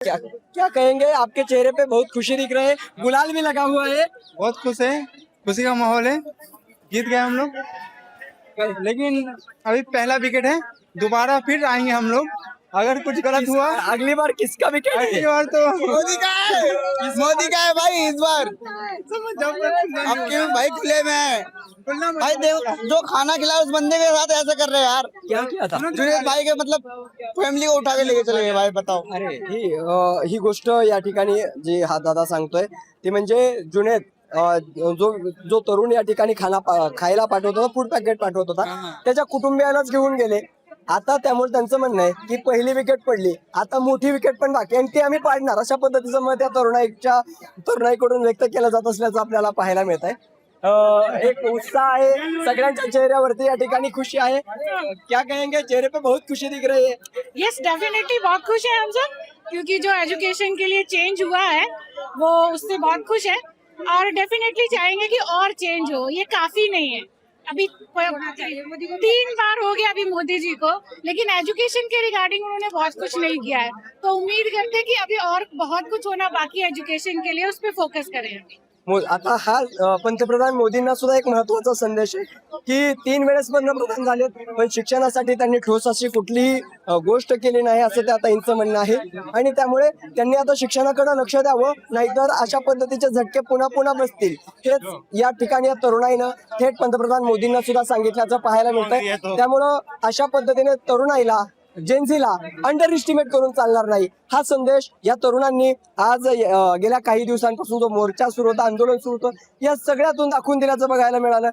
क्या क्या कहेंगे, आपके चेहरे पे बहुत खुशी दिख रही है, गुलाल भी लगा हुआ है। बहुत खुश है, खुशी का माहौल है। जीत गए हम लोग, लेकिन अभी पहला विकेट है, दोबारा फिर आएंगे हम लोग। अगर कुछ गलत हुआ अगली बार किसका विकेट अगली है? बार तो मोदी का है, मोदी का है भाई इस बार। अब क्यों भाई खुले में है भाई, देखो जो खाना खिलाया उस बंदे के साथ ऐसे कर रहे हैं यार। क्या किया था? जुनेद भाई के मतलब फॅमिली को उठा के लेके चले गए भाई, बताओ। अरे ही गोष्ट या ठिकाणी जी हा दादा सांगतोय ती म्हणजे जुनेद जो जो तरुण या ठिकाणी खायला पाठवत होता, फूड पॅकेट पाठवत होता, त्याच्या कुटुंबियांनाच घेऊन गेले. आता त्यामुळे त्यांचं म्हणणं आहे की पहिली विकेट पडली, आता मोठी विकेट पण बाकी आणि ती आम्ही पाडणार, अशा पद्धतीचं मत या तरुणाईकडून व्यक्त केलं जात असल्याचं आपल्याला पाहायला मिळत आहे. एक उत्साह आहे सगळ्यांच्या चेहऱ्यावरती, या ठिकाणी खुशी आहे. क्या कहेंगे, चेहरे पे बहुत खुशी दिख रही है. यस डेफिनेटली बहुत खुश है हम सब, क्योंकि जो एजुकेशन के लिए चेंज हुआ है वो उससे बहुत खुश है और डेफिनेटली चाहेंगे कि और चेंज हो। ये काफी नहीं है, अभी 3 बार हो गया अभी मोदी जी को, लेकिन एजुकेशन के रिगार्डिंग उन्होंने बहुत कुछ नहीं किया है। तो उम्मीद करते हैं कि अभी और बहुत कुछ होना बाकी एजुकेशन के लिए, उस पर फोकस करें अभी। आता हा पंतप्रधान मोदींना सुद्धा एक महत्वाचा संदेश आहे की 3 वेळेस पंतप्रधान झालेत, पण शिक्षणासाठी त्यांनी ठोस अशी कुठलीही गोष्ट केली नाही, असं ते आता यांचं म्हणणं आहे. आणि त्यामुळे त्यांनी आता शिक्षणाकडे लक्ष द्यावं, नाहीतर अशा पद्धतीचे झटके पुन्हा पुन्हा बसतील. हेच या ठिकाणी या तरुणाईनं थेट पंतप्रधान मोदींना सुद्धा सांगितल्याचं पाहायला मिळतंय. त्यामुळं अशा पद्धतीने तरुणाईला, जेनझीला अंडर एस्टिमेट करून चालणार नाही, हा संदेश या तरुणांनी आज गेल्या काही दिवसांपासून जो मोर्चा सुरू होता, आंदोलन सुरू होतं, या सगळ्यातून दाखवून दिल्याचं बघायला मिळालं.